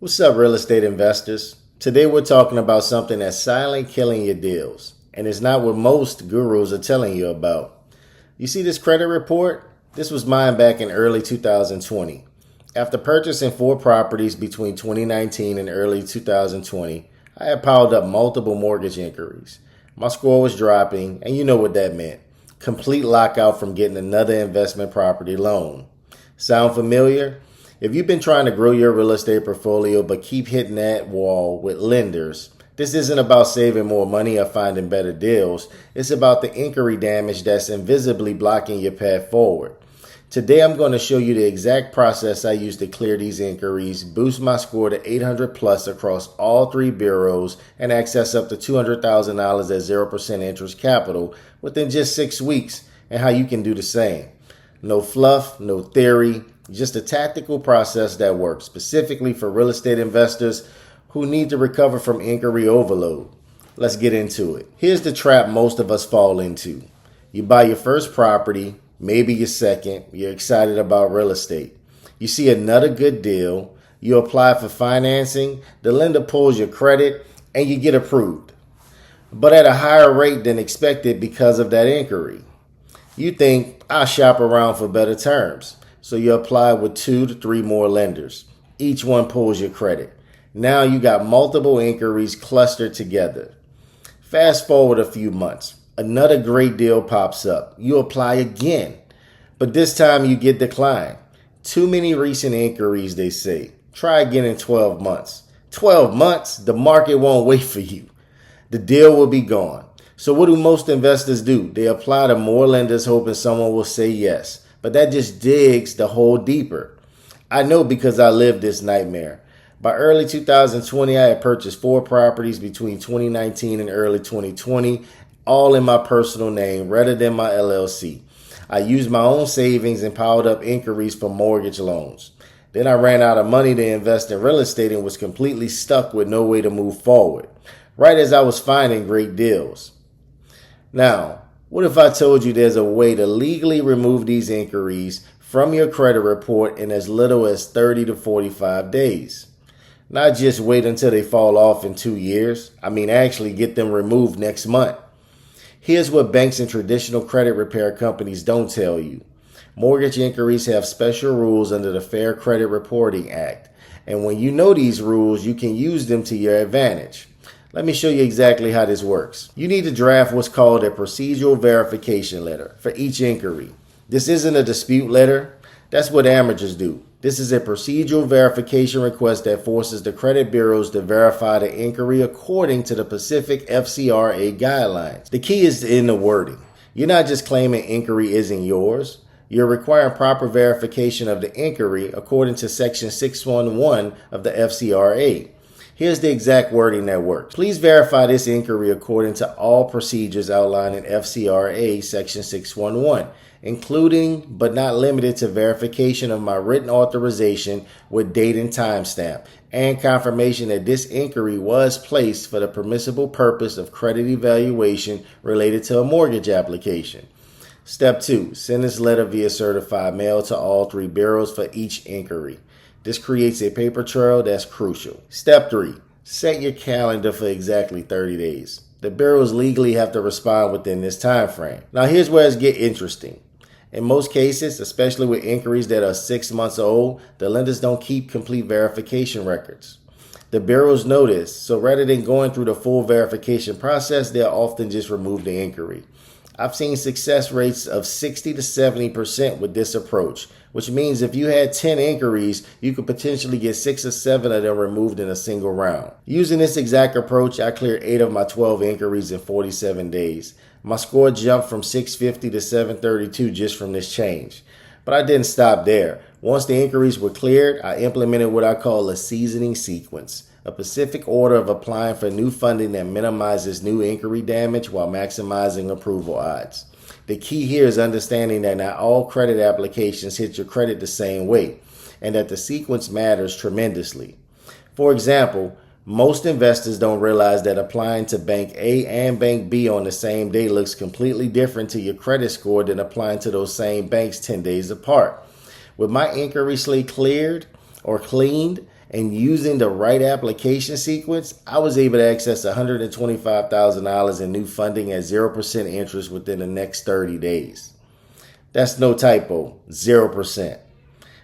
What's up, real estate investors? Today we're talking about something that's silently killing your deals, and it's not what most gurus are telling you about. You see this credit report? This was mine back in early 2020. After purchasing 4 properties between 2019 and early 2020, I had piled up multiple mortgage inquiries. My score was dropping, and you know what that meant. Complete lockout from getting another investment property loan. Sound familiar? If you've been trying to grow your real estate portfolio but keep hitting that wall with lenders, this isn't about saving more money or finding better deals. It's about the inquiry damage that's invisibly blocking your path forward. Today I'm going to show you the exact process I use to clear these inquiries, boost my score to 800 plus across all 3 bureaus, and access up to $200,000 at 0% interest capital within just 6 weeks, and how you can do the same. No fluff, no theory, just a tactical process that works specifically for real estate investors who need to recover from inquiry overload. Let's get into it. Here's the trap most of us fall into. You buy your first property, maybe your second, you're excited about real estate. You see another good deal, you apply for financing, the lender pulls your credit, and you get approved, but at a higher rate than expected because of that inquiry. You think, I'll shop around for better terms. So you apply with 2 to 3 more lenders. Each one pulls your credit. Now you got multiple inquiries clustered together. Fast forward a few months. Another great deal pops up. You apply again, but this time you get declined. Too many recent inquiries, they say. Try again in 12 months. 12 months? The market won't wait for you. The deal will be gone. So what do most investors do? They apply to more lenders hoping someone will say yes. But that just digs the hole deeper. I know because I lived this nightmare. By early 2020, I had purchased 4 properties between 2019 and early 2020, all in my personal name rather than my LLC. I used my own savings and piled up inquiries for mortgage loans. Then I ran out of money to invest in real estate and was completely stuck with no way to move forward, right as I was finding great deals. Now, what if I told you there's a way to legally remove these inquiries from your credit report in as little as 30 to 45 days? Not just wait until they fall off in 2 years. Actually get them removed next month. Here's what banks and traditional credit repair companies don't tell you. Mortgage inquiries have special rules under the Fair Credit Reporting Act. And when you know these rules, you can use them to your advantage. Let me show you exactly how this works. You need to draft what's called a procedural verification letter for each inquiry. This isn't a dispute letter. That's what amateurs do. This is a procedural verification request that forces the credit bureaus to verify the inquiry according to the specific FCRA guidelines. The key is in the wording. You're not just claiming inquiry isn't yours. You're requiring proper verification of the inquiry according to Section 611 of the FCRA. Here's the exact wording that works. Please verify this inquiry according to all procedures outlined in FCRA Section 611, including but not limited to verification of my written authorization with date and timestamp, and confirmation that this inquiry was placed for the permissible purpose of credit evaluation related to a mortgage application. Step 2. Send this letter via certified mail to all 3 bureaus for each inquiry. This creates a paper trail that's crucial. Step 3. Set your calendar for exactly 30 days. The bureaus legally have to respond within this time frame. Now here's where it gets interesting. In most cases, especially with inquiries that are 6 months old, the lenders don't keep complete verification records. The bureaus know this, so rather than going through the full verification process, they'll often just remove the inquiry. I've seen success rates of 60 to 70% with this approach, which means if you had 10 inquiries, you could potentially get 6 or 7 of them removed in a single round. Using this exact approach, I cleared 8 of my 12 inquiries in 47 days. My score jumped from 650 to 732 just from this change. But I didn't stop there. Once the inquiries were cleared, I implemented what I call a seasoning sequence, a specific order of applying for new funding that minimizes new inquiry damage while maximizing approval odds. The key here is understanding that not all credit applications hit your credit the same way, and that the sequence matters tremendously. For example, most investors don't realize that applying to Bank A and Bank B on the same day looks completely different to your credit score than applying to those same banks 10 days apart. With my inquiry slate cleared or cleaned And using the right application sequence, I was able to access $125,000 in new funding at 0% interest within the next 30 days. That's no typo, 0%.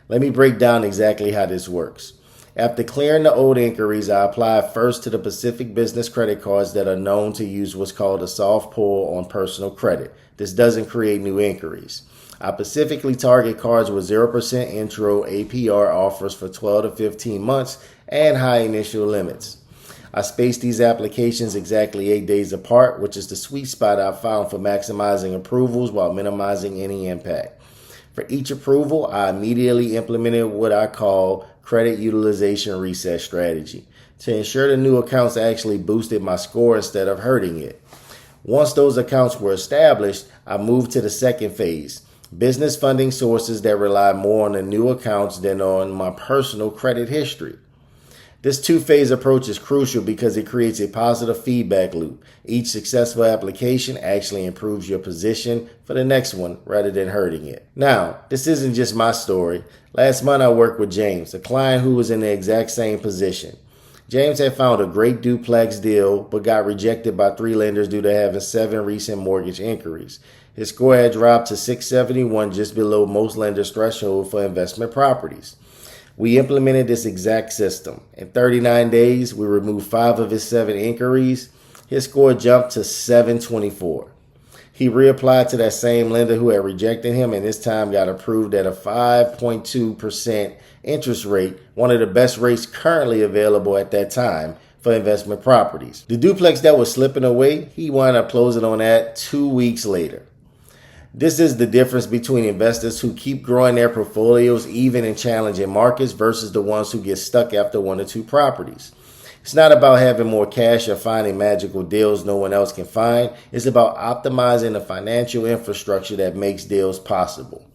Let me break down exactly how this works. After clearing the old inquiries, I apply first to the Pacific Business credit cards that are known to use what's called a soft pull on personal credit. This doesn't create new inquiries. I specifically target cards with 0% intro APR offers for 12 to 15 months and high initial limits. I space these applications exactly 8 days apart, which is the sweet spot I've found for maximizing approvals while minimizing any impact. For each approval, I immediately implemented what I call credit utilization reset strategy to ensure the new accounts actually boosted my score instead of hurting it. Once those accounts were established, I moved to the second phase, business funding sources that rely more on the new accounts than on my personal credit history. This two-phase approach is crucial because it creates a positive feedback loop. Each successful application actually improves your position for the next one rather than hurting it. Now, this isn't just my story. Last month I worked with James, a client who was in the exact same position. James had found a great duplex deal but got rejected by 3 lenders due to having 7 recent mortgage inquiries. His score had dropped to 671, just below most lenders' threshold for investment properties. We implemented this exact system. In 39 days, we removed 5 of his 7 inquiries. His score jumped to 724. He reapplied to that same lender who had rejected him and this time got approved at a 5.2% interest rate, one of the best rates currently available at that time for investment properties. The duplex that was slipping away, he wound up closing on that 2 weeks later. This is the difference between investors who keep growing their portfolios even in challenging markets versus the ones who get stuck after 1 or 2 properties. It's not about having more cash or finding magical deals no one else can find. It's about optimizing the financial infrastructure that makes deals possible.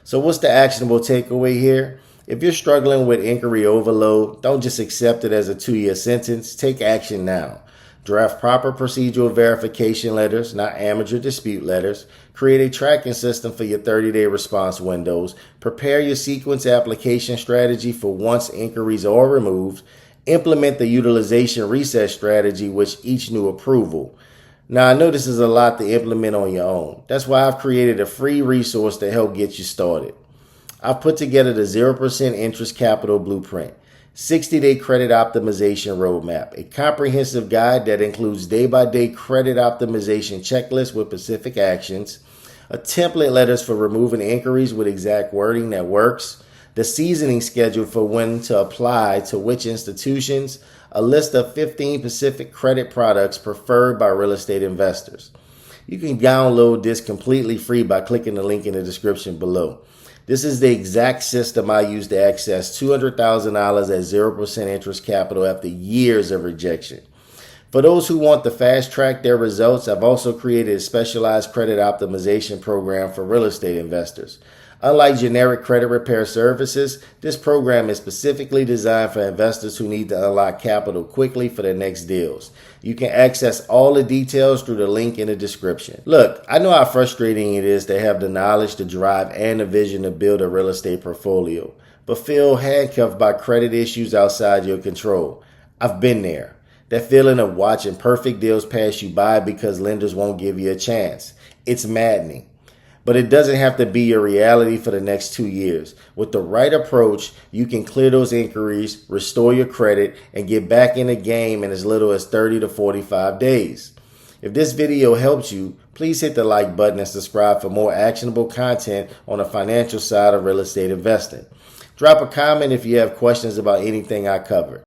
So what's the actionable takeaway here? If you're struggling with inquiry overload, don't just accept it as a 2-year sentence. Take action now. Draft proper procedural verification letters, not amateur dispute letters. Create a tracking system for your 30-day response windows. Prepare your sequence application strategy for once inquiries are removed. Implement the utilization reset strategy with each new approval. Now, I know this is a lot to implement on your own. That's why I've created a free resource to help get you started. I've put together the 0% interest capital blueprint. 60-day credit optimization roadmap, a comprehensive guide that includes day-by-day credit optimization checklists with specific actions, a template letters for removing inquiries with exact wording that works, the seasoning schedule for when to apply to which institutions, a list of 15 Pacific credit products preferred by real estate investors. You can download this completely free by clicking the link in the description below. This is the exact system I used to access $200,000 at 0% interest capital after years of rejection. For those who want to fast track their results, I've also created a specialized credit optimization program for real estate investors. Unlike generic credit repair services, this program is specifically designed for investors who need to unlock capital quickly for their next deals. You can access all the details through the link in the description. Look, I know how frustrating it is to have the knowledge, the drive, and the vision to build a real estate portfolio, but feel handcuffed by credit issues outside your control. I've been there. That feeling of watching perfect deals pass you by because lenders won't give you a chance. It's maddening. But it doesn't have to be your reality for the next 2 years. With the right approach, you can clear those inquiries, restore your credit, and get back in the game in as little as 30 to 45 days. If this video helped you, please hit the like button and subscribe for more actionable content on the financial side of real estate investing. Drop a comment if you have questions about anything I covered.